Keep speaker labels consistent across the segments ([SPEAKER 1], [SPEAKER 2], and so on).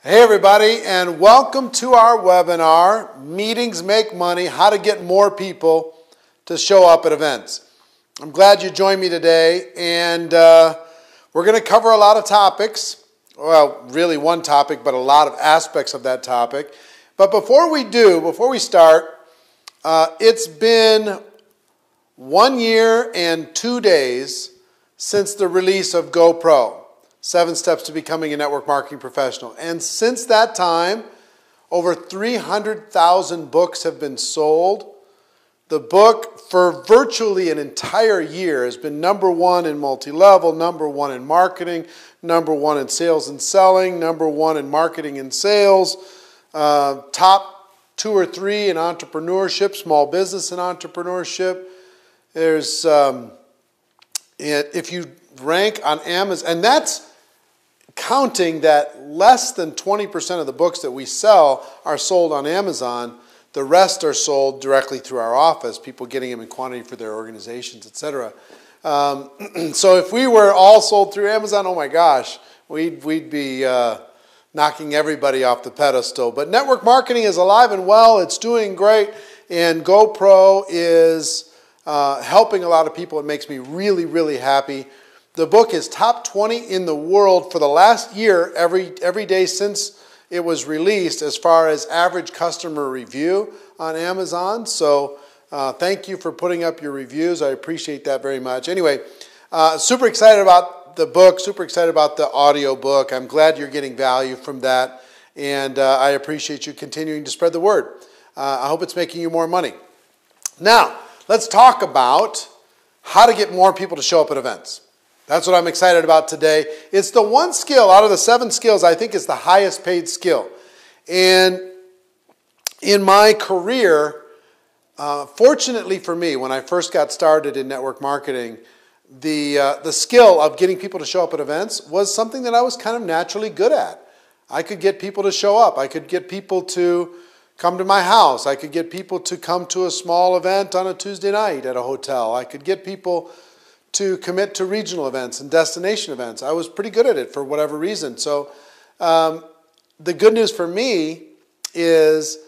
[SPEAKER 1] Hey everybody, and welcome to our webinar, Meetings Make Money, How to Get More People to Show Up at Events. I'm glad you joined me today, and we're going to cover a lot of topics. Well, really one topic, but a lot of aspects of that topic. But before we start, it's been 1 year and 2 days since the release of GoPro. 7 Steps to Becoming a Network Marketing Professional. And since that time, over 300,000 books have been sold. The book, for virtually an entire year, has been #1 in multi-level, #1 in marketing, #1 in sales and selling, #1 in marketing and sales, top 2 or 3 in entrepreneurship, small business and entrepreneurship. There's, if you rank on Amazon, and that's counting that less than 20% of the books that we sell are sold on Amazon. The rest are sold directly through our office, people getting them in quantity for their organizations, etc. So if we were all sold through Amazon, oh my gosh, we'd be knocking everybody off the pedestal. But network marketing is alive and well. It's doing great. And GoPro is helping a lot of people. It makes me really, really happy. The book is top 20 in the world for the last year, every day since it was released, as far as average customer review on Amazon. So thank you for putting up your reviews. I appreciate that very much. Anyway, super excited about the book, super excited about the audio book. I'm glad you're getting value from that, and I appreciate you continuing to spread the word. I hope it's making you more money. Now, let's talk about how to get more people to show up at events. That's what I'm excited about today. It's the one skill out of the 7 skills I think is the highest paid skill. And in my career, fortunately for me, when I first got started in network marketing, the skill of getting people to show up at events was something that I was kind of naturally good at. I could get people to show up. I could get people to come to my house. I could get people to come to a small event on a Tuesday night at a hotel. I could get people to commit to regional events and destination events. I was pretty good at it for whatever reason. So the good news for me is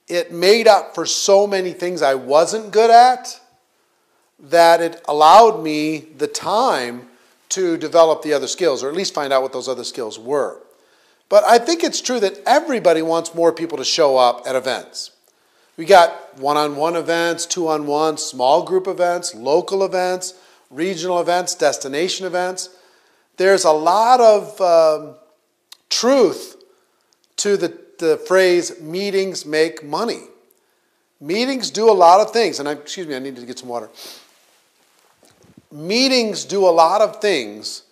[SPEAKER 1] it made up for so many things I wasn't good at, that it allowed me the time to develop the other skills, or at least find out what those other skills were. But I think it's true that everybody wants more people to show up at events. We got one-on-one events, 2-on-1, small group events, local events, regional events, destination events. There's a lot of truth to the phrase, meetings make money. Meetings do a lot of things, and excuse me, I need to get some water. Meetings do a lot of things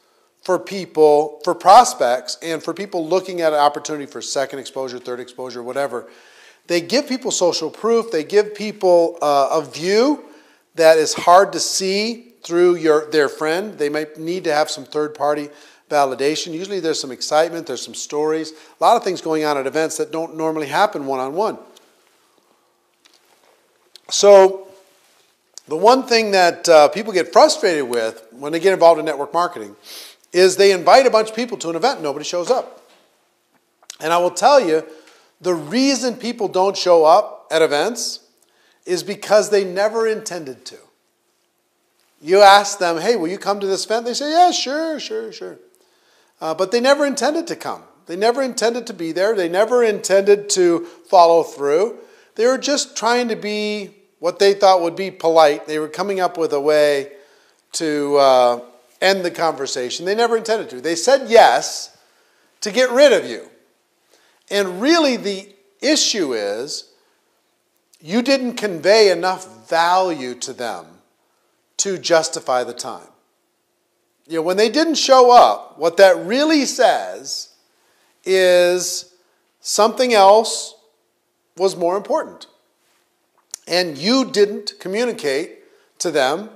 [SPEAKER 1] for people, for prospects, and for people looking at an opportunity for second exposure, third exposure, whatever. They give people social proof. They give people a view that is hard to see through their friend. They might need to have some third-party validation. Usually there's some excitement, there's some stories, a lot of things going on at events that don't normally happen one-on-one. So the one thing that people get frustrated with when they get involved in network marketing is they invite a bunch of people to an event and nobody shows up. And I will tell you, the reason people don't show up at events is because they never intended to. You ask them, hey, will you come to this event? They say, yeah, sure. But they never intended to come. They never intended to be there. They never intended to follow through. They were just trying to be what they thought would be polite. They were coming up with a way to end the conversation. They never intended to. They said yes to get rid of you. And really the issue is you didn't convey enough value to them to justify the time. You know, when they didn't show up, what that really says is something else was more important. And you didn't communicate to them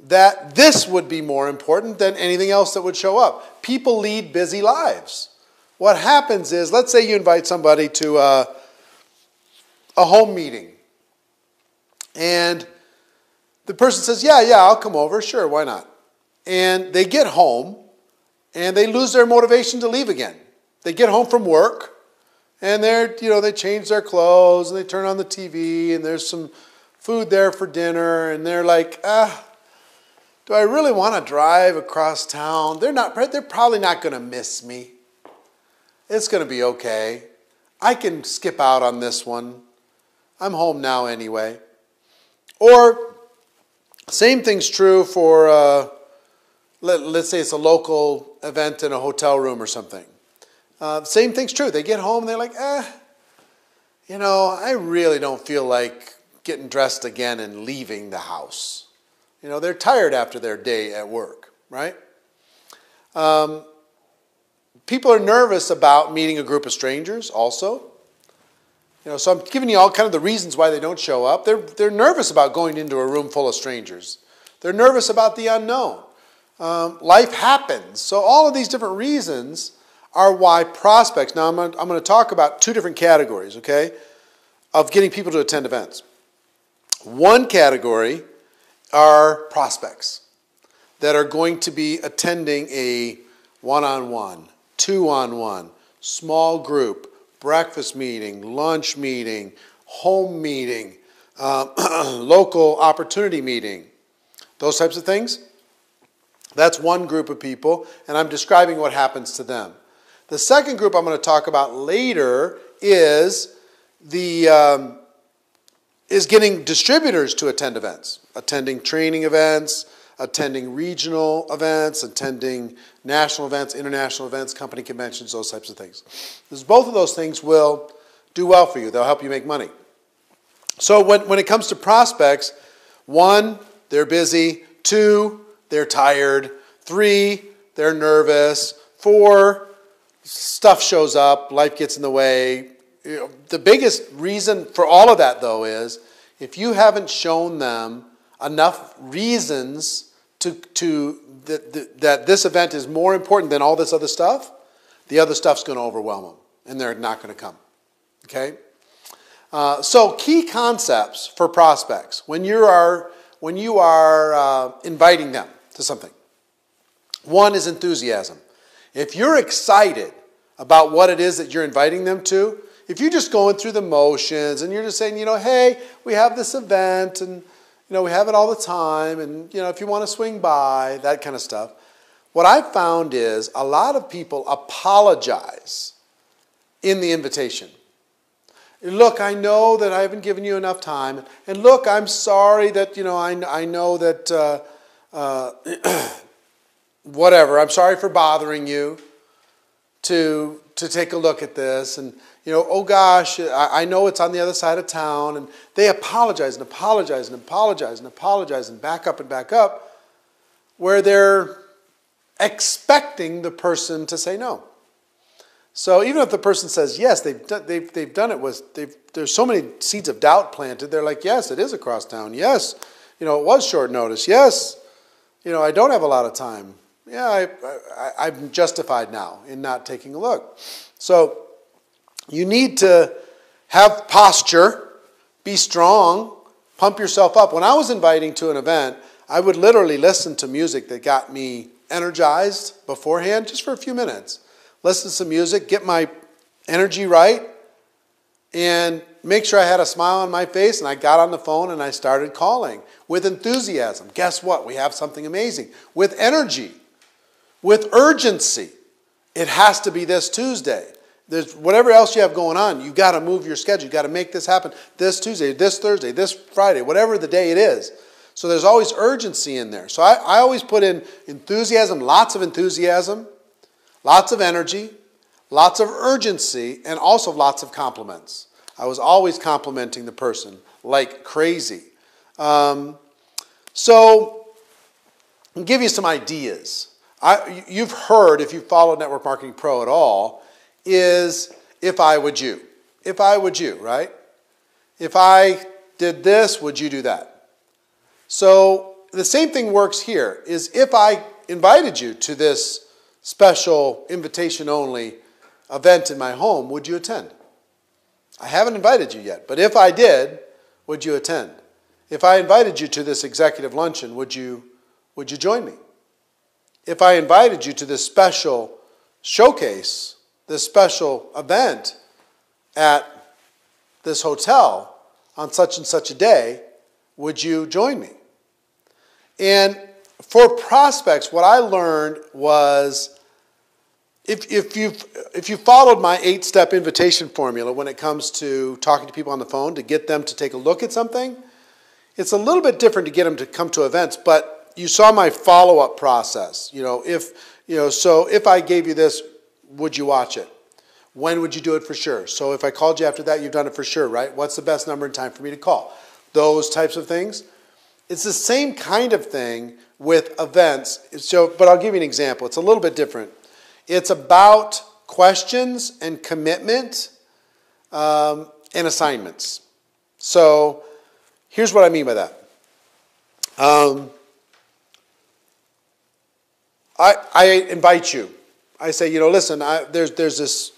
[SPEAKER 1] that this would be more important than anything else that would show up. People lead busy lives. What happens is, let's say you invite somebody to a home meeting, and the person says, yeah, I'll come over. Sure, why not? And they get home, and they lose their motivation to leave again. They get home from work, And they change their clothes and they turn on the TV and there's some food there for dinner and they're like, do I really want to drive across town? They're probably not going to miss me. It's going to be okay. I can skip out on this one. I'm home now anyway. Or same thing's true for, let's say it's a local event in a hotel room or something. Same thing's true. They get home and they're like, I really don't feel like getting dressed again and leaving the house. They're tired after their day at work, right? People are nervous about meeting a group of strangers also. So I'm giving you all kind of the reasons why they don't show up. They're nervous about going into a room full of strangers. They're nervous about the unknown. Life happens. So all of these different reasons are why prospects. Now I'm going to talk about two different categories, okay, of getting people to attend events. One category are prospects that are going to be attending a one-on-one, two-on-one, small group, breakfast meeting, lunch meeting, home meeting, local opportunity meeting, those types of things. That's one group of people, and I'm describing what happens to them. The second group I'm going to talk about later is getting distributors to attend events, attending training events, attending regional events, attending national events, international events, company conventions, those types of things. Because both of those things will do well for you. They'll help you make money. So when it comes to prospects, 1, they're busy. 2, they're tired. 3, they're nervous. 4, stuff shows up. Life gets in the way. The biggest reason for all of that, though, is if you haven't shown them enough reasons that this event is more important than all this other stuff, the other stuff's going to overwhelm them, and they're not going to come. Okay? So key concepts for prospects when you are inviting them to something. 1 is enthusiasm. If you're excited about what it is that you're inviting them to, if you're just going through the motions and you're just saying, hey, we have this event and we have it all the time, and if you want to swing by, that kind of stuff. What I've found is a lot of people apologize in the invitation. Look, I know that I haven't given you enough time, and look, I'm sorry that I know that whatever. I'm sorry for bothering you to take a look at this, and oh gosh, I know it's on the other side of town, and they apologize and apologize and apologize and apologize and back up, where they're expecting the person to say no. So even if the person says yes, they've done it there's so many seeds of doubt planted. They're like, yes, it is across town. Yes, it was short notice. Yes, I don't have a lot of time. Yeah, I'm justified now in not taking a look. So you need to have posture, be strong, pump yourself up. When I was inviting to an event, I would literally listen to music that got me energized beforehand, just for a few minutes. Listen to some music, get my energy right, and make sure I had a smile on my face, and I got on the phone and I started calling with enthusiasm. Guess what? We have something amazing. With energy, with urgency. It has to be this Tuesday. There's whatever else you have going on, you've got to move your schedule. You've got to make this happen this Tuesday, this Thursday, this Friday, whatever the day it is. So there's always urgency in there. So I always put in enthusiasm, lots of energy, lots of urgency, and also lots of compliments. I was always complimenting the person like crazy. So I'll give you some ideas. You've heard, if you follow Network Marketing Pro at all, is if I would you. If I would you, right? If I did this, would you do that? So the same thing works here, is if I invited you to this special invitation-only event in my home, would you attend? I haven't invited you yet, but if I did, would you attend? If I invited you to this executive luncheon, would you join me? If I invited you to this special showcase, this special event, at this hotel on such and such a day. Would you join me? And for prospects, what I learned was if you followed my 8-step invitation formula when it comes to talking to people on the phone to get them to take a look at something, it's a little bit different to get them to come to events, but you saw my follow-up process. So if I gave you this, would you watch it? When would you do it for sure? So if I called you after that, you've done it for sure, right? What's the best number and time for me to call? Those types of things. It's the same kind of thing with events. But I'll give you an example. It's a little bit different. It's about questions and commitment and assignments. So here's what I mean by that. I invite you. I say, listen, there's this,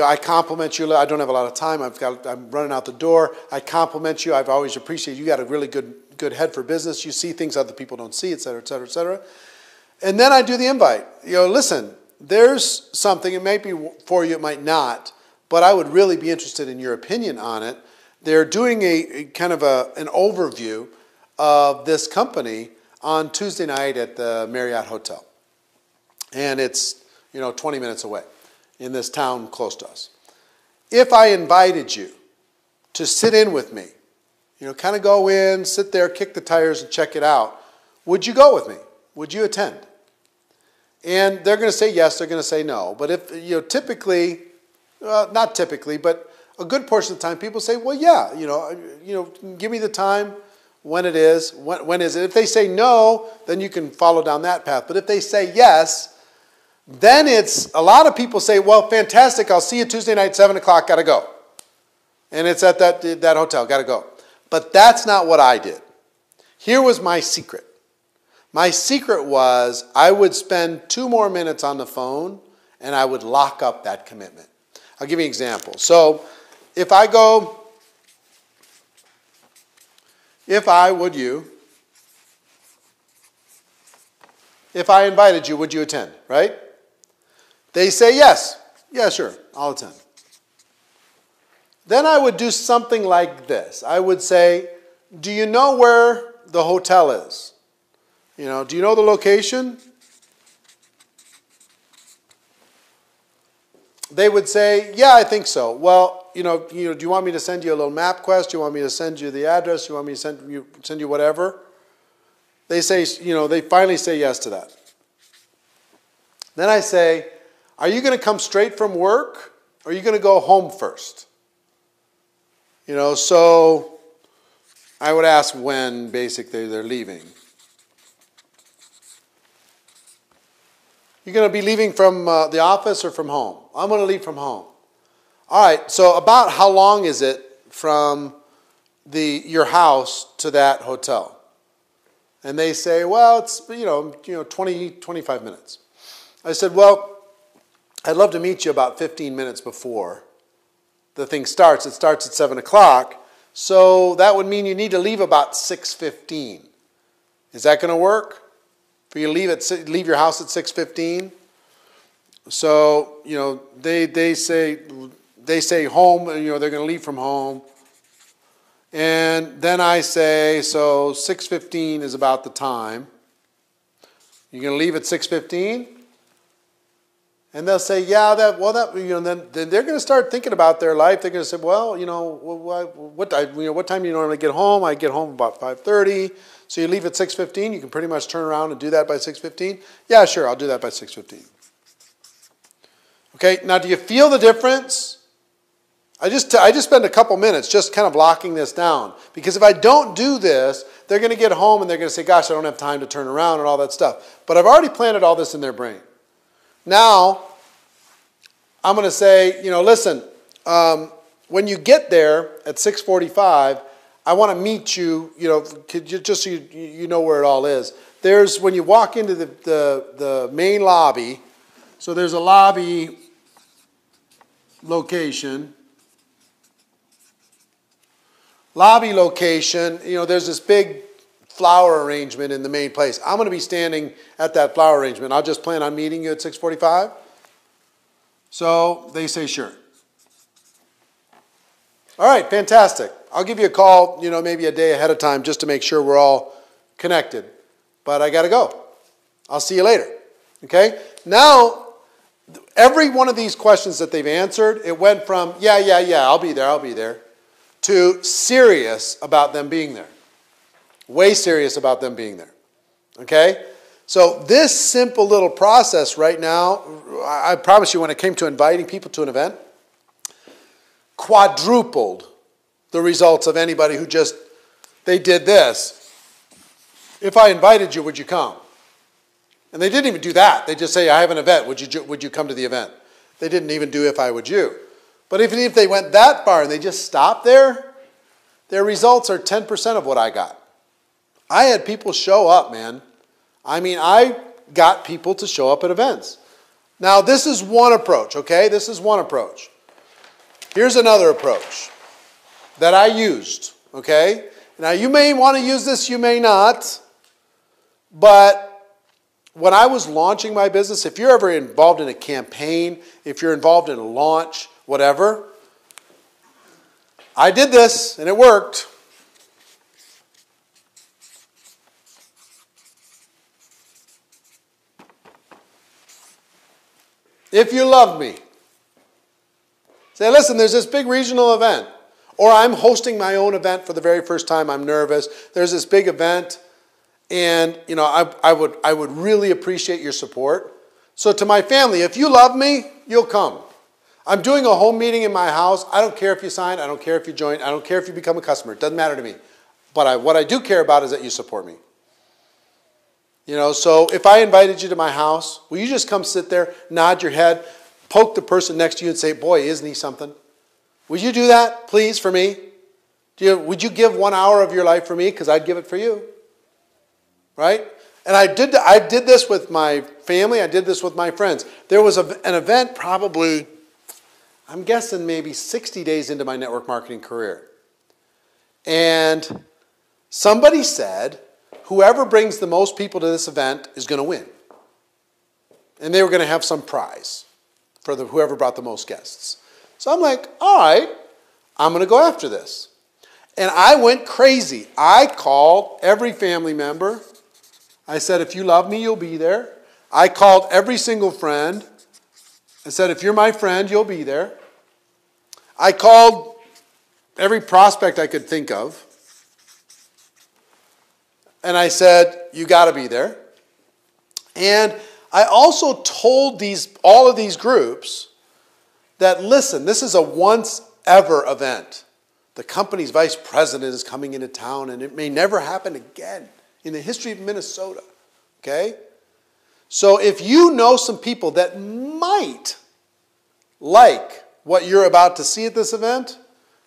[SPEAKER 1] I compliment you. I don't have a lot of time. I'm running out the door. I compliment you. I've always appreciated you. You got a really good head for business. You see things other people don't see, et cetera, et cetera, et cetera. And then I do the invite. Listen, there's something, it might be for you, it might not, but I would really be interested in your opinion on it. They're doing a kind of an overview of this company on Tuesday night at the Marriott Hotel. And it's, 20 minutes away in this town close to us. If I invited you to sit in with me, kind of go in, sit there, kick the tires and check it out, would you go with me? Would you attend? And they're going to say yes, they're going to say no. But if, typically, not typically, but a good portion of the time, people say, well, yeah, give me the time, when it is, when is it. If they say no, then you can follow down that path. But if they say yes, then a lot of people say, well, fantastic, I'll see you Tuesday night, 7 o'clock, got to go. And it's at that hotel, got to go. But that's not what I did. Here was my secret. My secret was I would spend 2 more minutes on the phone and I would lock up that commitment. I'll give you an example. So if I invited you, would you attend, right? They say yes. Yeah, sure, I'll attend. Then I would do something like this. I would say, do you know where the hotel is? Do you know the location? They would say, yeah, I think so. Well, do you want me to send you a little MapQuest? Do you want me to send you the address? Do you want me to send you whatever? They say, they finally say yes to that. Then I say, are you going to come straight from work or are you going to go home first? So I would ask when basically they're leaving. You're going to be leaving from the office or from home? I'm going to leave from home. All right, so about how long is it from your house to that hotel? And they say, well, it's 20, 25 minutes. I said, well, I'd love to meet you about 15 minutes before the thing starts. It starts at 7 o'clock, so that would mean you need to leave about 6:15. Is that going to work? For you to leave your house at 6:15? So, they say home, they're going to leave from home. And then I say, so 6:15 is about the time. You're going to leave at 6:15? And they'll say, yeah, then they're going to start thinking about their life. They're going to say, well, what time do you normally get home? I get home about 5:30. So you leave at 6:15. You can pretty much turn around and do that by 6:15. Yeah, sure, I'll do that by 6:15. Okay, now do you feel the difference? I just spend a couple minutes just kind of locking this down. Because if I don't do this, they're going to get home and they're going to say, gosh, I don't have time to turn around and all that stuff. But I've already planted all this in their brain. Now, I'm going to say, listen, when you get there at 6:45, I want to meet you, just so you know where it all is. When you walk into the main lobby, so there's a lobby location. Lobby location, there's this big flower arrangement in the main place. I'm going to be standing at that flower arrangement. I'll just plan on meeting you at 6:45. So they say sure. All right, fantastic. I'll give you a call, maybe a day ahead of time just to make sure we're all connected. But I got to go. I'll see you later. Okay? Now, every one of these questions that they've answered, it went from, yeah, I'll be there, to serious about them being there. Way serious about them being there. Okay? So this simple little process right now, I promise you when it came to inviting people to an event, quadrupled the results of anybody who they did this. If I invited you, would you come? And they didn't even do that. They just say, I have an event. Would you come to the event? They didn't even do if I would you. But even if they went that far and they just stopped there, their results are 10% of what I got. I had people show up, man. I got people to show up at events. Now, this is one approach, okay? This is one approach. Here's another approach that I used, okay? Now, you may want to use this, you may not. But when I was launching my business, if you're ever involved in a campaign, if you're involved in a launch, whatever, I did this and it worked. If you love me, say, listen, there's this big regional event, or I'm hosting my own event for the very first time. I'm nervous. There's this big event, and I would really appreciate your support. So to my family, if you love me, you'll come. I'm doing a home meeting in my house. I don't care if you sign. I don't care if you join. I don't care if you become a customer. It doesn't matter to me. But what I do care about is that you support me. So if I invited you to my house, will you just come sit there, nod your head, poke the person next to you and say, boy, isn't he something? Would you do that, please, for me? Would you give 1 hour of your life for me? Because I'd give it for you. Right? And I did this with my family. I did this with my friends. There was an event probably, I'm guessing maybe 60 days into my network marketing career. And somebody said, whoever brings the most people to this event is going to win. And they were going to have some prize for whoever brought the most guests. So I'm like, all right, I'm going to go after this. And I went crazy. I called every family member. I said, if you love me, you'll be there. I called every single friend. I said, if you're my friend, you'll be there. I called every prospect I could think of. And I said, you got to be there. And I also told all of these groups that, listen, this is a once-ever event. The company's vice president is coming into town, and it may never happen again in the history of Minnesota. Okay? So if you know some people that might like what you're about to see at this event,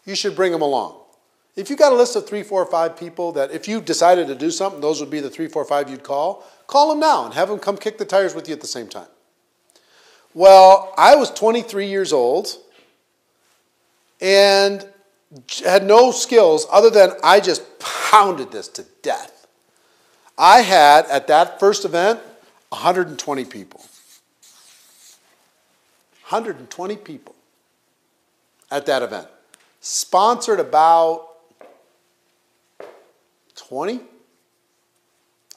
[SPEAKER 1] you should bring them along. If you got a list of 3, 4, 5 people that if you decided to do something, those would be the 3, 4, 5 you'd call them now and have them come kick the tires with you at the same time. Well, I was 23 years old and had no skills other than I just pounded this to death. I had, at that first event, 120 people. 120 people at that event. Sponsored about 20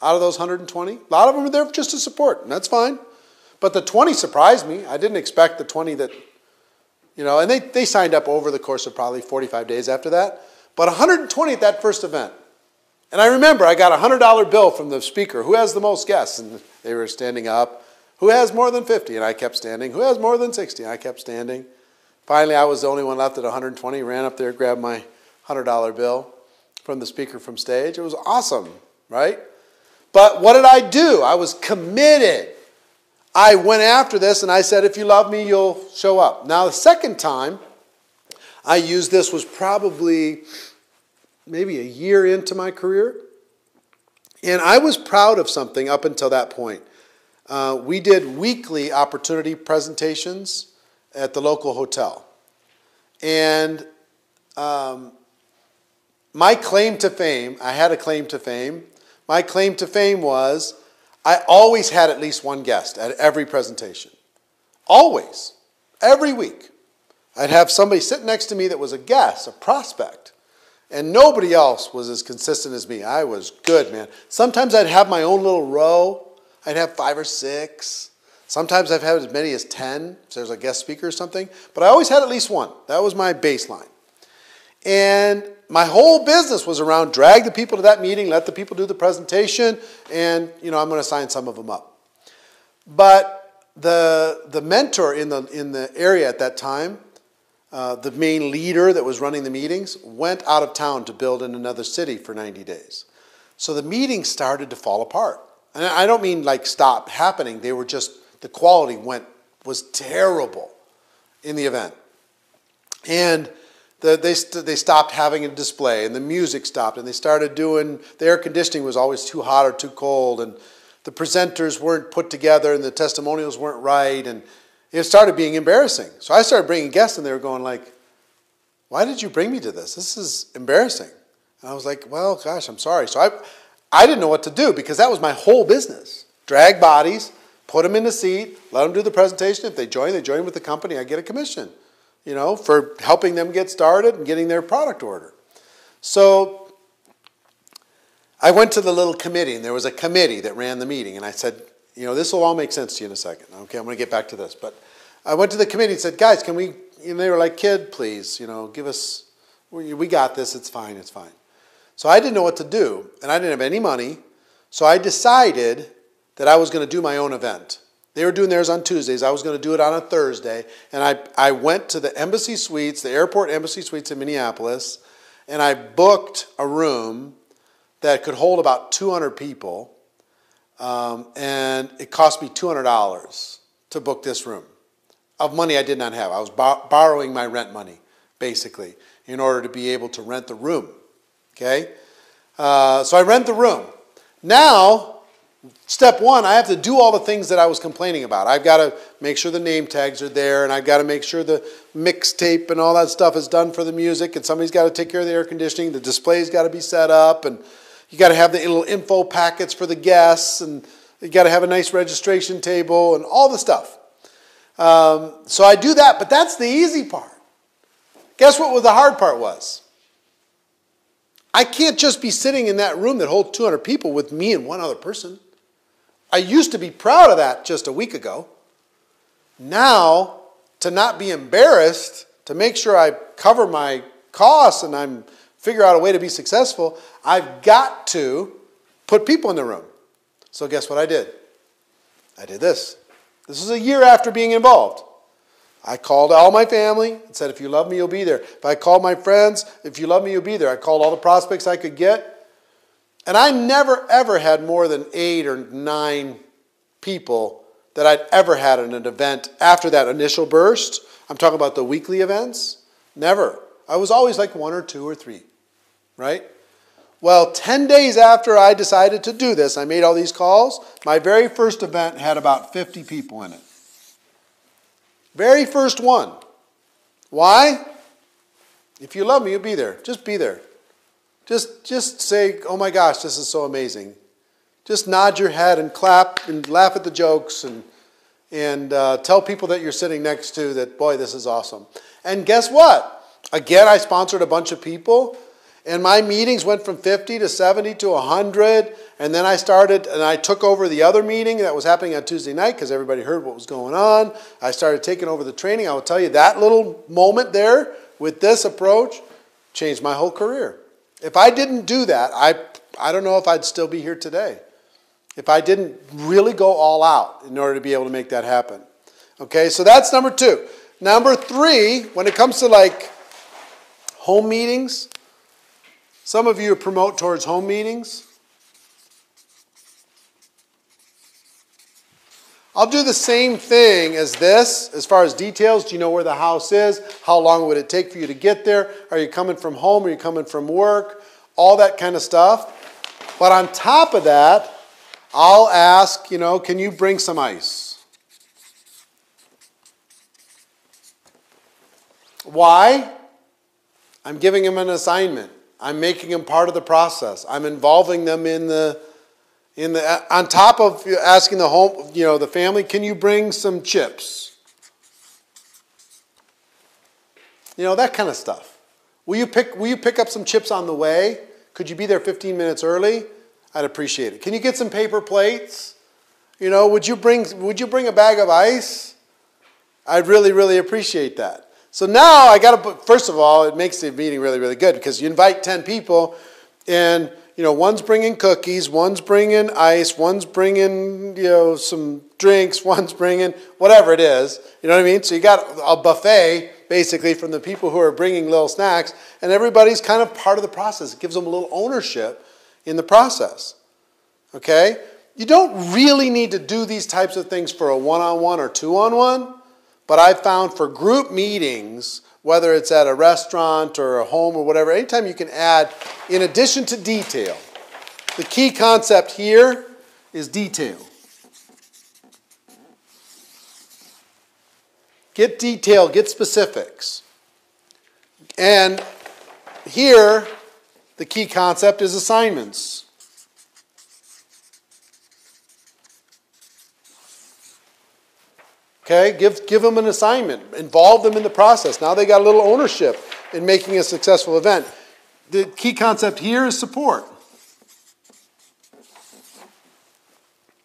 [SPEAKER 1] out of those 120. A lot of them were there just to support, and that's fine. But the 20 surprised me. I didn't expect the 20 that, and they signed up over the course of probably 45 days after that. But 120 at that first event. And I remember I got a $100 bill from the speaker. Who has the most guests? And they were standing up. Who has more than 50? And I kept standing. Who has more than 60? And I kept standing. Finally, I was the only one left at 120. Ran up there, grabbed my $100 bill from the speaker from stage. It was awesome, right? But what did I do? I was committed. I went after this and I said, if you love me, you'll show up. Now, the second time I used this was probably maybe a year into my career. And I was proud of something up until that point. We did weekly opportunity presentations at the local hotel. And my claim to fame, I had a claim to fame. My claim to fame was I always had at least one guest at every presentation. Always. Every week. I'd have somebody sit next to me that was a guest, a prospect. And nobody else was as consistent as me. I was good, man. Sometimes I'd have my own little row. I'd have 5 or 6. Sometimes I've had as many as 10, if there's a guest speaker or something. But I always had at least one. That was my baseline. And my whole business was around drag the people to that meeting, let the people do the presentation, and I'm going to sign some of them up. But the mentor in the area at that time, the main leader that was running the meetings, went out of town to build in another city for 90 days. So the meetings started to fall apart. And I don't mean like stop happening. They were just, the quality was terrible in the event. And they stopped having a display, and the music stopped, and they started doing, the air conditioning was always too hot or too cold, and the presenters weren't put together, and the testimonials weren't right, and it started being embarrassing. So I started bringing guests, and they were going like, why did you bring me to this? This is embarrassing. And I was like, well, gosh, I'm sorry. So I didn't know what to do, because that was my whole business. Drag bodies, put them in the seat, let them do the presentation. If they join with the company, I get a commission, for helping them get started and getting their product order. So I went to the little committee, and there was a committee that ran the meeting, and I said, this will all make sense to you in a second. Okay, I'm going to get back to this. But I went to the committee and said, guys, can we, they were like, kid, please, give us, we got this, it's fine, it's fine. So I didn't know what to do, and I didn't have any money, so I decided that I was going to do my own event. They were doing theirs on Tuesdays. I was going to do it on a Thursday, and I went to the Embassy Suites, the airport Embassy Suites in Minneapolis, and I booked a room that could hold about 200 people, and it cost me $200 to book this room of money I did not have. I was borrowing my rent money, basically, in order to be able to rent the room. Okay? So I rent the room. Now, step one, I have to do all the things that I was complaining about. I've got to make sure the name tags are there, and I've got to make sure the mixtape and all that stuff is done for the music, and somebody's got to take care of the air conditioning. The display's got to be set up, and you got to have the little info packets for the guests, and you got to have a nice registration table, and all the stuff. So I do that, but that's the easy part. Guess what the hard part was? I can't just be sitting in that room that holds 200 people with me and one other person. I used to be proud of that just a week ago. Now, to not be embarrassed, to make sure I cover my costs and I figure out a way to be successful, I've got to put people in the room. So guess what I did? I did this. This was a year after being involved. I called all my family and said, if you love me, you'll be there. If I called my friends, if you love me, you'll be there. I called all the prospects I could get. And I never, ever had more than 8 or 9 people that I'd ever had in an event after that initial burst. I'm talking about the weekly events. Never. I was always like 1 or 2 or 3, right? Well, 10 days after I decided to do this, I made all these calls. My very first event had about 50 people in it. Very first one. Why? If you love me, you'll be there. Just be there. Just say, oh my gosh, this is so amazing. Just nod your head and clap and laugh at the jokes and tell people that you're sitting next to that, boy, this is awesome. And guess what? Again, I sponsored a bunch of people, and my meetings went from 50 to 70 to 100, and then I took over the other meeting that was happening on Tuesday night because everybody heard what was going on. I started taking over the training. I will tell you, that little moment there with this approach changed my whole career. If I didn't do that, I don't know if I'd still be here today. If I didn't really go all out in order to be able to make that happen. Okay, so that's number 2. Number 3, when it comes to like home meetings, some of you promote towards home meetings. I'll do the same thing as this as far as details. Do you know where the house is? How long would it take for you to get there? Are you coming from home? Are you coming from work? All that kind of stuff. But on top of that, I'll ask, can you bring some ice? Why? I'm giving them an assignment. I'm making them part of the process. I'm involving them on top of asking the family, can you bring some chips? You know, that kind of stuff. Will you pick up some chips on the way? Could you be there 15 minutes early? I'd appreciate it. Can you get some paper plates? You know, would you bring a bag of ice? I'd really, really appreciate that. So now I got to put, first of all, it makes the meeting really, really good because you invite 10 people and, you know, one's bringing cookies, one's bringing ice, one's bringing, you know, some drinks, one's bringing whatever it is. You know what I mean? So you got a buffet basically from the people who are bringing little snacks, and everybody's kind of part of the process. It gives them a little ownership in the process. Okay? You don't really need to do these types of things for a one-on-one or two-on-one, but I've found for group meetings, whether it's at a restaurant or a home or whatever, anytime you can add, in addition to detail, the key concept here is detail. Get detail, get specifics. And here, the key concept is assignments. Okay, give them an assignment. Involve them in the process. Now they got a little ownership in making a successful event. The key concept here is support.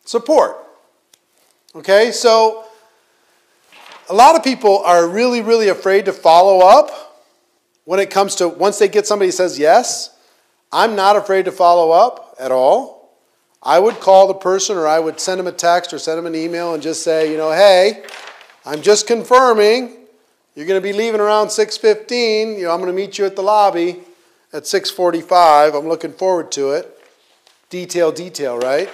[SPEAKER 1] Support. Okay, so a lot of people are really, really afraid to follow up when it comes to, once they get somebody who says yes. I'm not afraid to follow up at all. I would call the person, or I would send them a text or send them an email and just say, you know, hey, I'm just confirming you're going to be leaving around 6:15. You know, I'm going to meet you at the lobby at 6:45. I'm looking forward to it. Detail, right?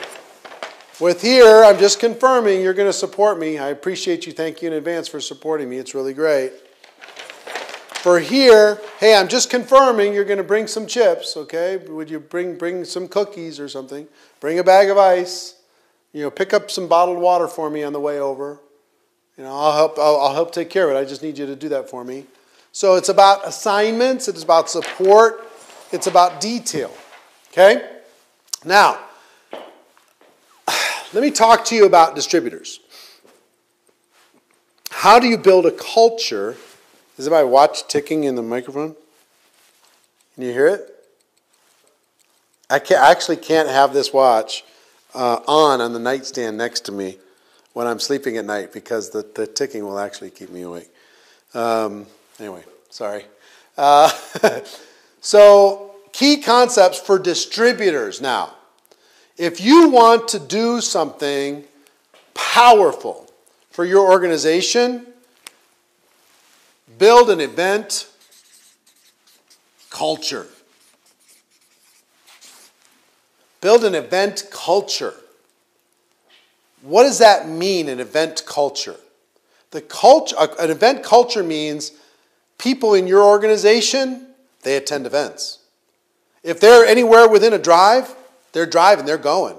[SPEAKER 1] With here, I'm just confirming you're going to support me. I appreciate you. Thank you in advance for supporting me. It's really great. For here, hey, I'm just confirming you're going to bring some chips, okay? Would you bring some cookies or something? Bring a bag of ice. You know, pick up some bottled water for me on the way over. You know, I'll help take care of it. I just need you to do that for me. So it's about assignments. It's about support. It's about detail. Okay? Now, let me talk to you about distributors. How do you build a culture? Is my watch ticking in the microphone? Can you hear it? I actually can't have this watch on the nightstand next to me when I'm sleeping at night because the ticking will actually keep me awake. Anyway, sorry. So, key concepts for distributors now. If you want to do something powerful for your organization, build an event culture. Build an event culture. What does that mean, an event culture? An event culture means people in your organization, they attend events. If they're anywhere within a drive, they're driving, they're going.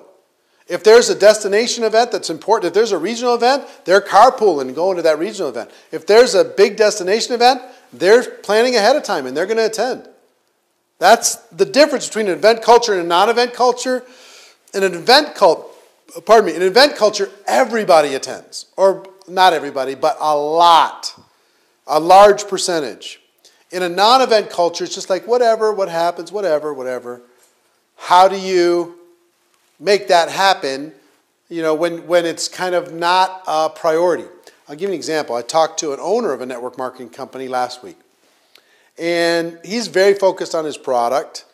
[SPEAKER 1] If there's a destination event that's important, if there's a regional event, they're carpooling and going to that regional event. If there's a big destination event, they're planning ahead of time and they're going to attend. That's the difference between an event culture and a non-event culture. In an event culture, everybody attends. Or not everybody, but a lot. A large percentage. In a non-event culture, it's just like whatever, what happens, whatever. How do you make that happen, you know, when it's kind of not a priority? I'll give you an example. I talked to an owner of a network marketing company last week. And he's very focused on his product.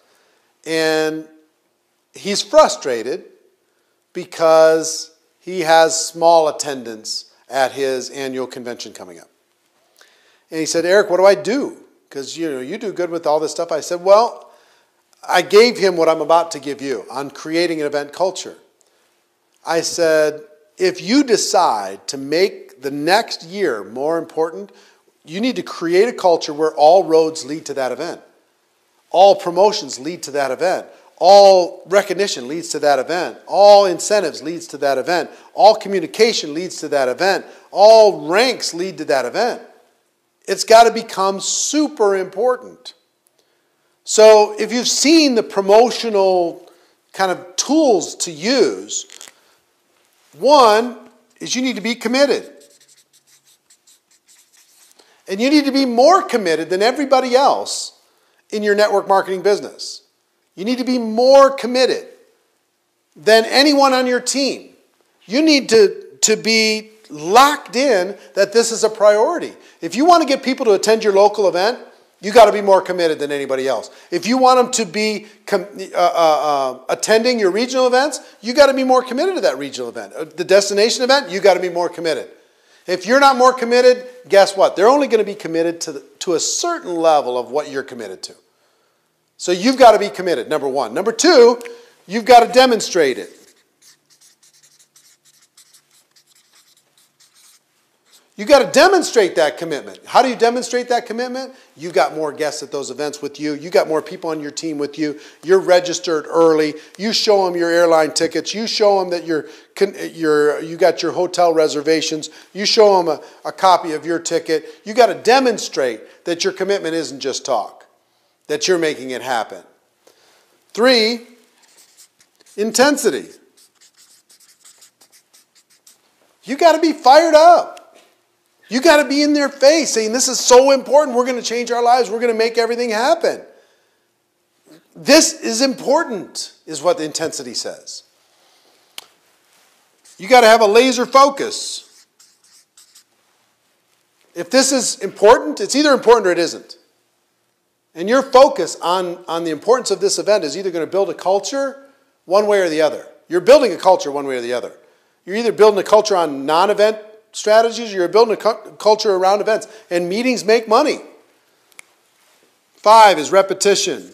[SPEAKER 1] And he's frustrated because he has small attendance at his annual convention coming up. And he said, Eric, what do I do? Because, you know, you do good with all this stuff. I said, well, I gave him what I'm about to give you on creating an event culture. I said, if you decide to make the next year more important, you need to create a culture where all roads lead to that event. All promotions lead to that event. All recognition leads to that event. All incentives leads to that event. All communication leads to that event. All ranks lead to that event. It's got to become super important. So if you've seen the promotional kind of tools to use, one is you need to be committed. And you need to be more committed than everybody else in your network marketing business. You need to be more committed than anyone on your team. You need to be locked in that this is a priority. If you want to get people to attend your local event, you got to be more committed than anybody else. If you want them to be attending your regional events, you got to be more committed to that regional event. The destination event, you got to be more committed. If you're not more committed, guess what? They're only going to be committed to a certain level of what you're committed to. So you've got to be committed, number one. Number two, you've got to demonstrate it. You got to demonstrate that commitment. How do you demonstrate that commitment? You got more guests at those events with you. You got more people on your team with you. You're registered early. You show them your airline tickets. You show them that you got your hotel reservations. You show them a copy of your ticket. You got to demonstrate that your commitment isn't just talk, that you're making it happen. 3, intensity. You got to be fired up. You got to be in their face saying, this is so important. We're going to change our lives. We're going to make everything happen. This is important, is what the intensity says. You got to have a laser focus. If this is important, it's either important or it isn't. And your focus on the importance of this event is either going to build a culture one way or the other. You're building a culture one way or the other. You're either building a culture on non-event strategies, or you're building a culture around events. And meetings make money. 5 is repetition.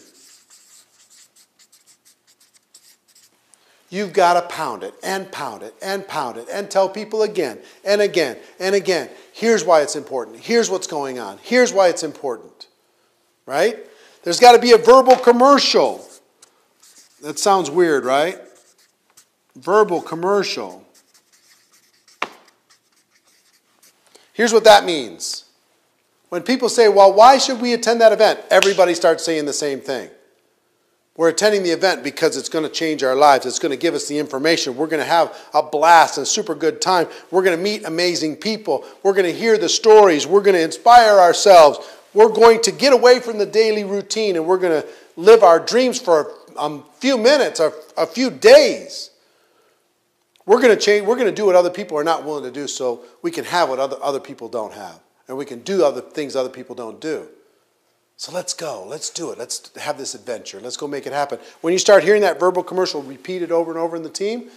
[SPEAKER 1] You've got to pound it and pound it and pound it and tell people again and again and again, here's why it's important. Here's what's going on. Here's why it's important. Right? There's got to be a verbal commercial. That sounds weird, right? Verbal commercial. Here's what that means. When people say, well, why should we attend that event? Everybody starts saying the same thing. We're attending the event because it's going to change our lives. It's going to give us the information. We're going to have a blast and a super good time. We're going to meet amazing people. We're going to hear the stories. We're going to inspire ourselves. We're going to get away from the daily routine, and we're going to live our dreams for a few minutes, a few days. We're going to change. We're going to do what other people are not willing to do, so we can have what other people don't have, and we can do other things other people don't do. So let's go. Let's do it. Let's have this adventure. Let's go make it happen. When you start hearing that verbal commercial repeated over and over in the team,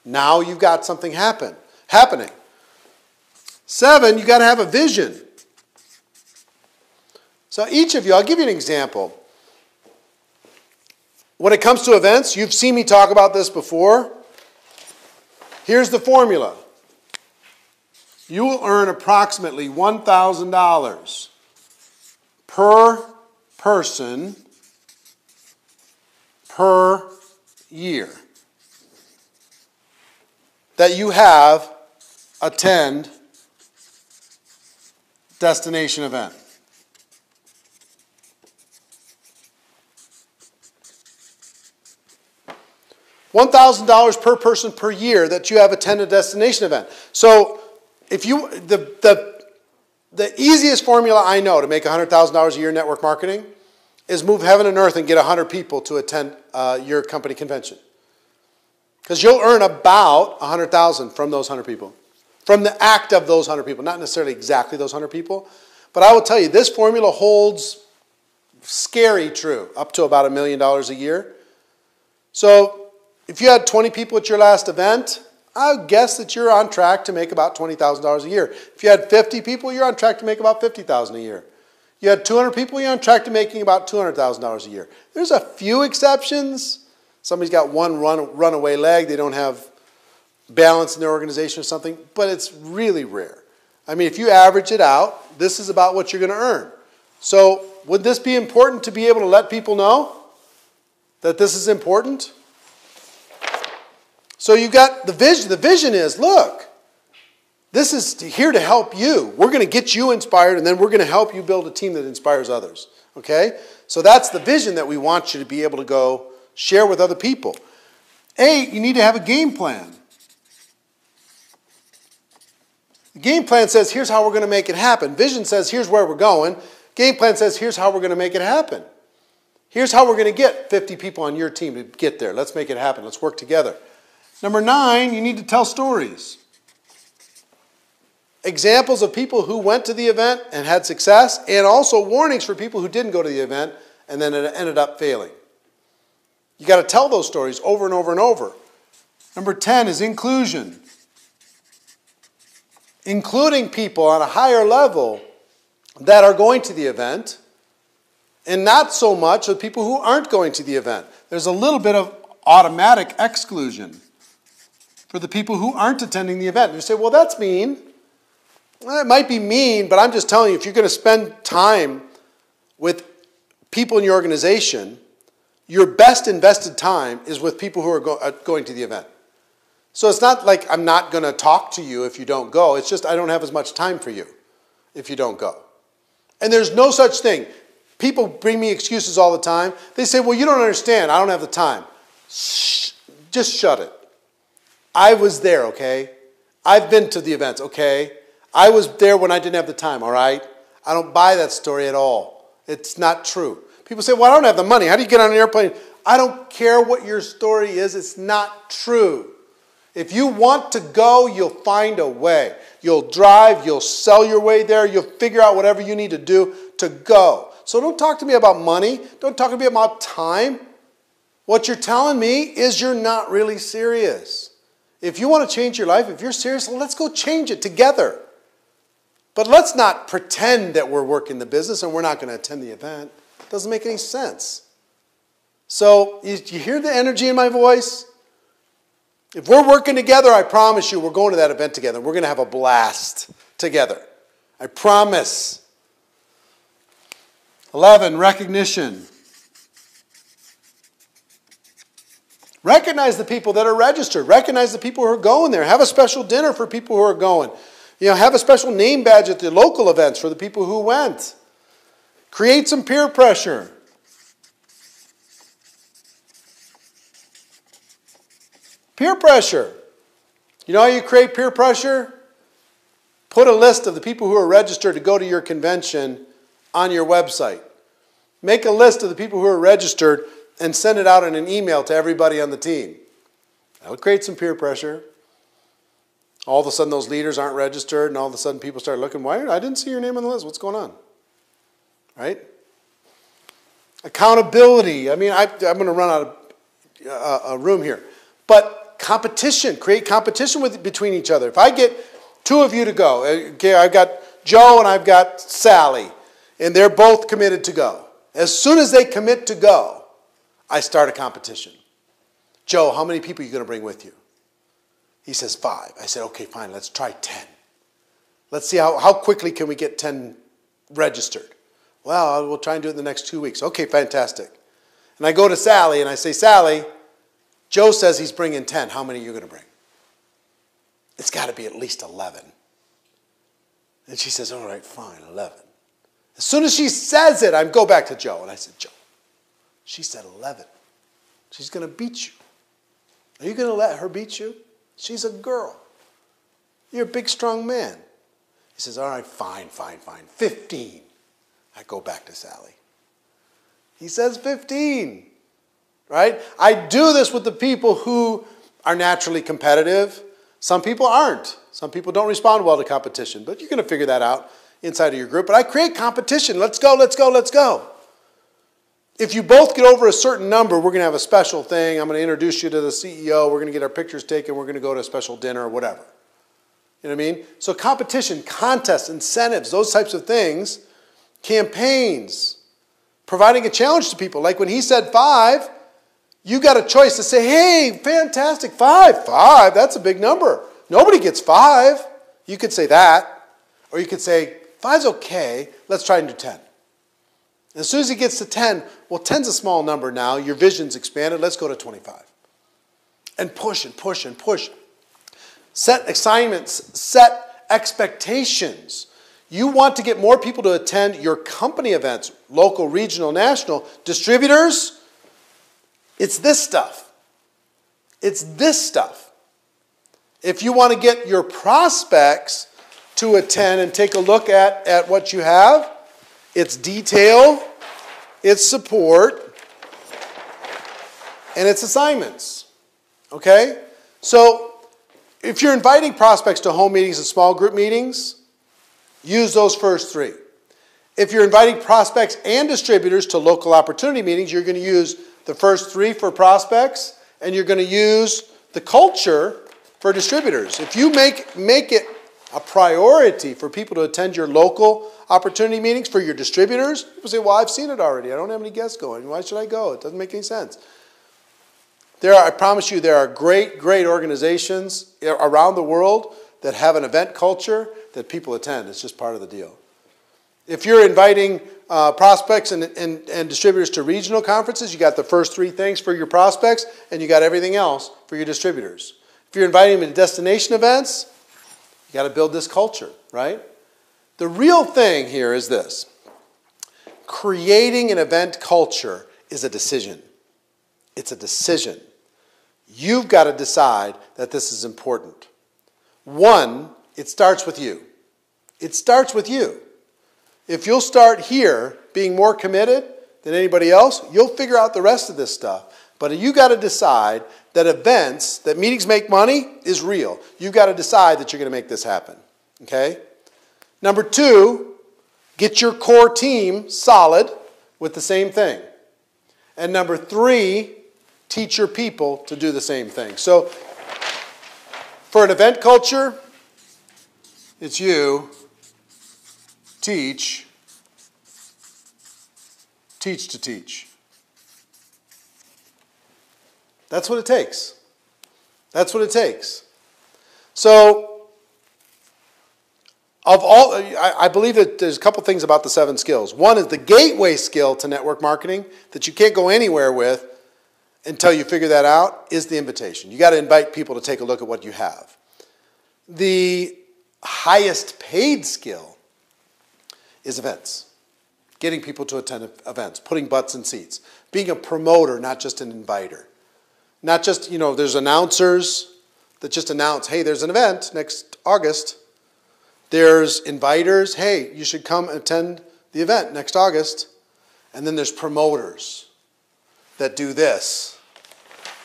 [SPEAKER 1] now you've got something happening. 7, you got to have a vision. So each of you, I'll give you an example. When it comes to events, you've seen me talk about this before. Here's the formula. You will earn approximately $1,000 per person per year that you have attend destination event. $1,000 per person per year that you have attended a destination event. So if you the easiest formula I know to make $100,000 a year in network marketing is move heaven and earth and get 100 people to attend your company convention. Because you'll earn about $100,000 from those 100 people. From the act of those 100 people. Not necessarily exactly those 100 people. But I will tell you, this formula holds scary true. Up to about $1 million a year. So if you had 20 people at your last event, I would guess that you're on track to make about $20,000 a year. If you had 50 people, you're on track to make about $50,000 a year. You had 200 people, you're on track to making about $200,000 a year. There's a few exceptions. Somebody's got one runaway leg. They don't have balance in their organization or something. But it's really rare. I mean, if you average it out, this is about what you're going to earn. So would this be important to be able to let people know that this is important? So you've got the vision. The vision is, look, this is here to help you. We're going to get you inspired, and then we're going to help you build a team that inspires others. Okay? So that's the vision that we want you to be able to go share with other people. 8, you need to have a game plan. The game plan says, here's how we're going to make it happen. Vision says, here's where we're going. Game plan says, here's how we're going to make it happen. Here's how we're going to get 50 people on your team to get there. Let's make it happen. Let's work together. Number 9, you need to tell stories. Examples of people who went to the event and had success, and also warnings for people who didn't go to the event and then it ended up failing. You got to tell those stories over and over and over. Number 10 is inclusion. Including people on a higher level that are going to the event, and not so much of people who aren't going to the event. There's a little bit of automatic exclusion for the people who aren't attending the event. And you say, well, that's mean. Well, it might be mean, but I'm just telling you, if you're going to spend time with people in your organization, your best invested time is with people who are going to the event. So it's not like I'm not going to talk to you if you don't go. It's just I don't have as much time for you if you don't go. And there's no such thing. People bring me excuses all the time. They say, well, you don't understand. I don't have the time. Shh, just shut it. I was there, okay? I've been to the events, okay? I was there when I didn't have the time, all right? I don't buy that story at all. It's not true. People say, well, I don't have the money. How do you get on an airplane? I don't care what your story is. It's not true. If you want to go, you'll find a way. You'll drive, you'll sell your way there, you'll figure out whatever you need to do to go. So don't talk to me about money. Don't talk to me about time. What you're telling me is you're not really serious. If you want to change your life, if you're serious, let's go change it together. But let's not pretend that we're working the business and we're not going to attend the event. It doesn't make any sense. So you hear the energy in my voice? If we're working together, I promise you we're going to that event together. We're going to have a blast together. I promise. 11, recognition. Recognize the people that are registered. Recognize the people who are going there. Have a special dinner for people who are going. Have a special name badge at the local events for the people who went. Create some peer pressure. Peer pressure. You know how you create peer pressure? Put a list of the people who are registered to go to your convention on your website. Make a list of the people who are registered and send it out in an email to everybody on the team. That'll create some peer pressure. All of a sudden those leaders aren't registered and all of a sudden people start looking, why? I didn't see your name on the list. What's going on? Right? Accountability. I'm going to run out of a room here. But competition. Create competition between each other. If I get 2 of you to go, okay, I've got Joe and I've got Sally, and they're both committed to go. As soon as they commit to go, I start a competition. Joe, how many people are you going to bring with you? He says 5. I said, okay, fine, let's try 10. Let's see how quickly can we get 10 registered. Well, we'll try and do it in the next 2 weeks. Okay, fantastic. And I go to Sally and I say, Sally, Joe says he's bringing 10. How many are you going to bring? It's got to be at least 11. And she says, all right, fine, 11. As soon as she says it, I go back to Joe. And I said, Joe, she said 11. She's going to beat you. Are you going to let her beat you? She's a girl. You're a big, strong man. He says, all right, fine, 15. I go back to Sally. He says 15. Right? I do this with the people who are naturally competitive. Some people aren't. Some people don't respond well to competition. But you're going to figure that out inside of your group. But I create competition. Let's go, let's go, let's go. If you both get over a certain number, we're going to have a special thing. I'm going to introduce you to the CEO. We're going to get our pictures taken. We're going to go to a special dinner or whatever. You know what I mean? So competition, contests, incentives, those types of things, campaigns, providing a challenge to people. Like when he said 5, you got a choice to say, hey, fantastic, 5, that's a big number. Nobody gets 5. You could say that. Or you could say, 5's okay, let's try and do 10. As soon as he gets to 10, well, 10's a small number now. Your vision's expanded. Let's go to 25. And push and push and push. Set assignments. Set expectations. You want to get more people to attend your company events, local, regional, national. Distributors, it's this stuff. It's this stuff. If you want to get your prospects to attend and take a look at what you have. It's detail, it's support, and it's assignments. Okay? So if you're inviting prospects to home meetings and small group meetings, use those first three. If you're inviting prospects and distributors to local opportunity meetings, you're going to use the first three for prospects, and you're going to use the culture for distributors. If you make it a priority for people to attend your local opportunity meetings for your distributors, people say, well, I've seen it already. I don't have any guests going. Why should I go? It doesn't make any sense. I promise you, there are great, great organizations around the world that have an event culture that people attend. It's just part of the deal. If you're inviting prospects and distributors to regional conferences, you got the first three things for your prospects, and you got everything else for your distributors. If you're inviting them to destination events, you got to build this culture, right? The real thing here is this. Creating an event culture is a decision. It's a decision. You've got to decide that this is important. One, it starts with you. It starts with you. If you'll start here being more committed than anybody else, you'll figure out the rest of this stuff. But you got to decide that events, that meetings make money is real. You've got to decide that you're going to make this happen. Okay? Number two, get your core team solid with the same thing. And number three, teach your people to do the same thing. So for an event culture, it's you, teach to teach. That's what it takes. That's what it takes. So, I believe that there's a couple things about the 7 skills. One is the gateway skill to network marketing that you can't go anywhere with until you figure that out is the invitation. You got to invite people to take a look at what you have. The highest paid skill is events. Getting people to attend events, putting butts in seats, being a promoter, not just an inviter. Not just, there's announcers that just announce, hey, there's an event next August. There's inviters, hey, you should come attend the event next August. And then there's promoters that do this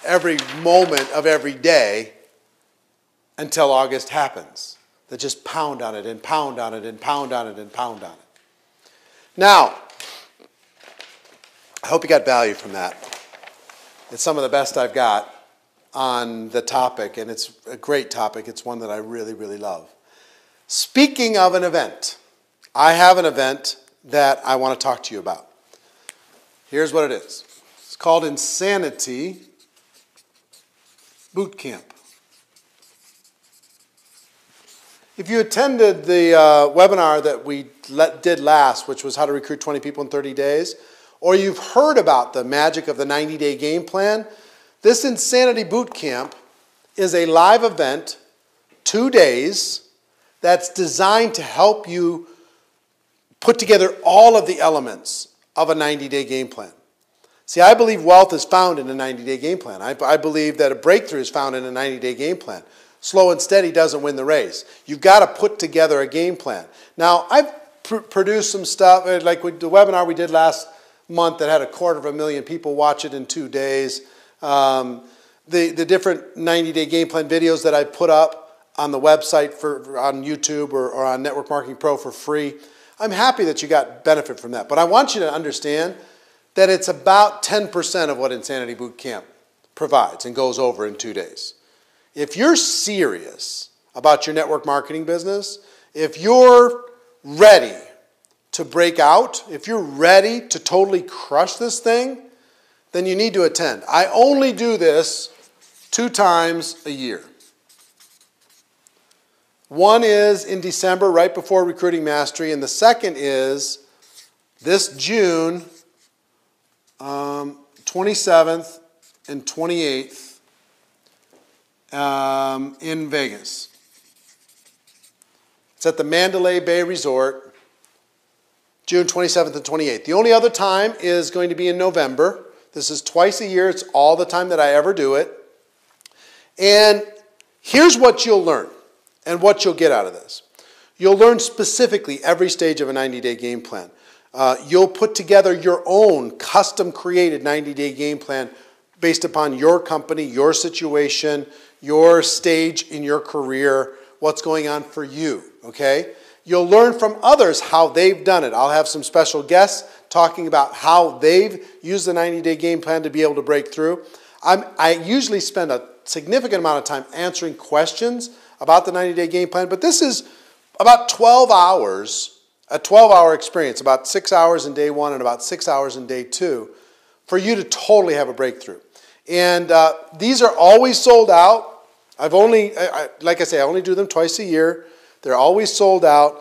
[SPEAKER 1] every moment of every day until August happens. That just pound on it and pound on it and pound on it and pound on it. Now, I hope you got value from that. It's some of the best I've got on the topic, and it's a great topic. It's one that I really, really love. Speaking of an event, I have an event that I want to talk to you about. Here's what it is. It's called Insanity Boot Camp. If you attended the webinar that we did last, which was how to recruit 20 people in 30 days, or you've heard about the magic of the 90-day game plan, this Insanity Boot Camp is a live event, 2 days, that's designed to help you put together all of the elements of a 90-day game plan. See, I believe wealth is found in a 90-day game plan. I believe that a breakthrough is found in a 90-day game plan. Slow and steady doesn't win the race. You've got to put together a game plan. Now, I've produced some stuff, like with the webinar we did last month that had 250,000 people watch it in 2 days. The different 90-day game plan videos that I put up on the website on YouTube or on Network Marketing Pro for free. I'm happy that you got benefit from that. But I want you to understand that it's about 10% of what Insanity Boot Camp provides and goes over in 2 days. If you're serious about your network marketing business, if you're ready to break out, if you're ready to totally crush this thing, then you need to attend. I only do this 2 times a year. One is in December, right before Recruiting Mastery, and the second is this June 27th and 28th. In Vegas. It's at the Mandalay Bay Resort, June 27th and 28th. The only other time is going to be in November. This is twice a year. It's all the time that I ever do it. And here's what you'll learn and what you'll get out of this. You'll learn specifically every stage of a 90-day game plan. You'll put together your own custom-created 90-day game plan based upon your company, your situation, your stage in your career, what's going on for you, okay? You'll learn from others how they've done it. I'll have some special guests talking about how they've used the 90-day game plan to be able to break through. I usually spend a significant amount of time answering questions about the 90-day game plan, but this is about 12 hours, a 12-hour experience, about 6 hours in day one and about 6 hours in day two, for you to totally have a breakthrough. And these are always sold out. Like I say, I only do them twice a year. They're always sold out.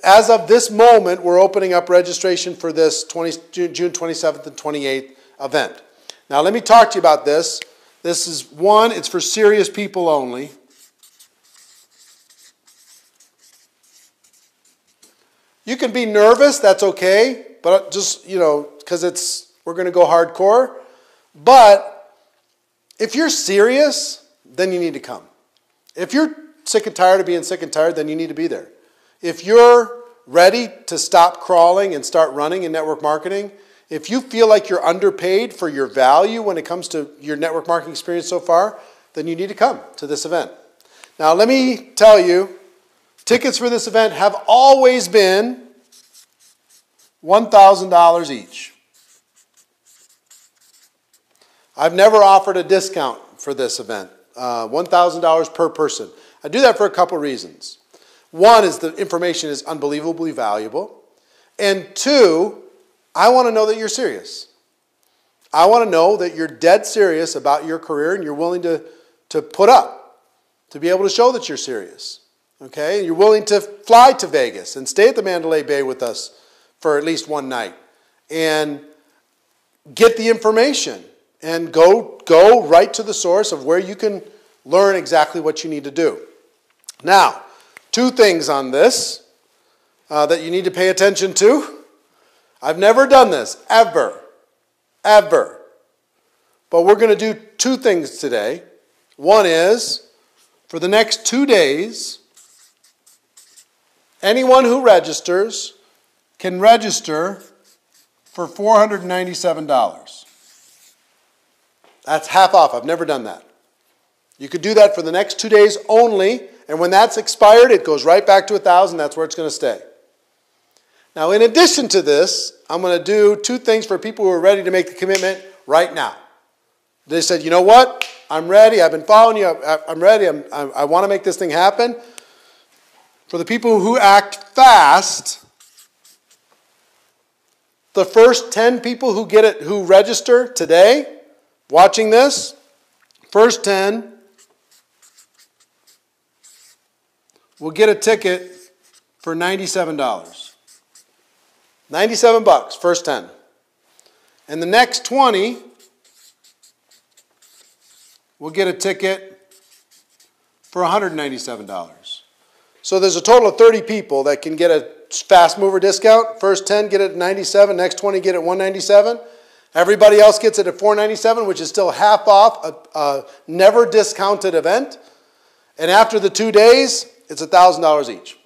[SPEAKER 1] As of this moment, we're opening up registration for this June 27th and 28th event. Now, let me talk to you about this. This is one, it's for serious people only. You can be nervous, that's okay, but just, because we're going to go hardcore. But if you're serious, then you need to come. If you're sick and tired of being sick and tired, then you need to be there. If you're ready to stop crawling and start running in network marketing, if you feel like you're underpaid for your value when it comes to your network marketing experience so far, then you need to come to this event. Now, let me tell you, tickets for this event have always been $1,000 each. I've never offered a discount for this event, $1,000 per person. I do that for a couple reasons. One is the information is unbelievably valuable. And two, I want to know that you're serious. I want to know that you're dead serious about your career and you're willing to put up, to be able to show that you're serious. Okay? You're willing to fly to Vegas and stay at the Mandalay Bay with us for at least one night and get the information and go right to the source of where you can learn exactly what you need to do. Now, two things on this that you need to pay attention to. I've never done this, ever. But we're going to do two things today. One is, for the next 2 days, anyone who registers can register for $497. That's half off. I've never done that. You could do that for the next 2 days only, and when that's expired, it goes right back to $1,000. That's where it's going to stay. Now, in addition to this, I'm going to do two things for people who are ready to make the commitment right now. They said, you know what? I'm ready. I've been following you. I'm ready. I want to make this thing happen. For the people who act fast, the first 10 people who get it, who register today, watching this, first 10 will get a ticket for $97. 97 bucks, first 10. And the next 20 will get a ticket for $197. So there's a total of 30 people that can get a fast mover discount. First 10 get it at 97, next 20 get it at 197. Everybody else gets it at $497, which is still half off, a never discounted event. And after the 2 days, it's $1,000 each.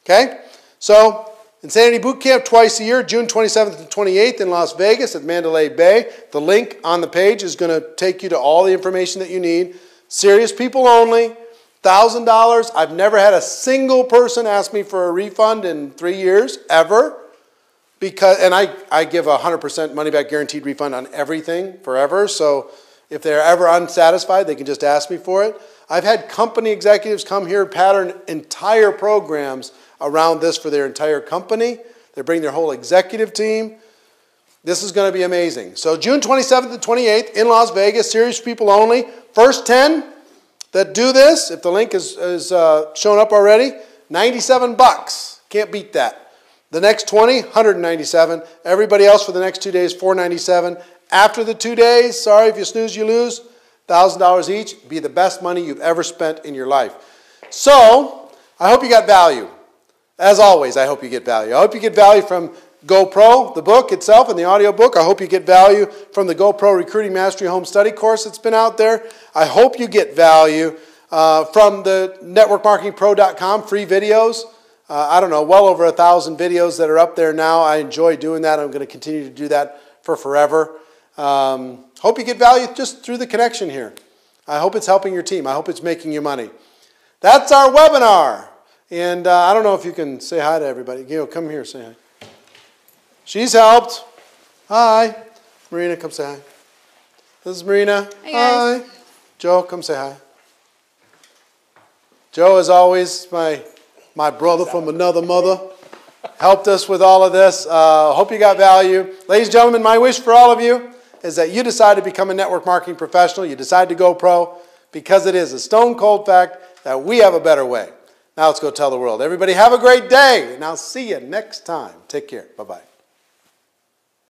[SPEAKER 1] Okay? So, Insanity Boot Camp twice a year, June 27th and 28th in Las Vegas at Mandalay Bay. The link on the page is going to take you to all the information that you need. Serious people only, $1,000. I've never had a single person ask me for a refund in 3 years, ever. And I give a 100% money-back guaranteed refund on everything forever. So if they're ever unsatisfied, they can just ask me for it. I've had company executives come here and pattern entire programs around this for their entire company. They bring their whole executive team. This is going to be amazing. So June 27th and 28th in Las Vegas, serious people only. First 10 that do this, if the link is shown up already, 97 bucks. Can't beat that. The next 20, 197. Everybody else for the next 2 days, 497. After the 2 days, sorry, if you snooze, you lose. $1,000 each. Be the best money you've ever spent in your life. So, I hope you got value. As always, I hope you get value. I hope you get value from GoPro, the book itself and the audio book. I hope you get value from the GoPro Recruiting Mastery Home Study course that's been out there. I hope you get value from the networkmarketingpro.com free videos. I don't know, well over 1,000 videos that are up there now. I enjoy doing that. I'm going to continue to do that for forever. Hope you get value just through the connection here. I hope it's helping your team. I hope it's making you money. That's our webinar. And I don't know if you can say hi to everybody. Gail, come here, say hi. She's helped. Hi. Marina, come say hi. This is Marina.
[SPEAKER 2] Hey guys.
[SPEAKER 1] Hi. Joe, come say hi. Joe, as always, my brother from another mother, helped us with all of this. Hope you got value. Ladies and gentlemen, my wish for all of you is that you decide to become a network marketing professional. You decide to go pro, because it is a stone cold fact that we have a better way. Now let's go tell the world. Everybody have a great day, and I'll see you next time. Take care. Bye-bye.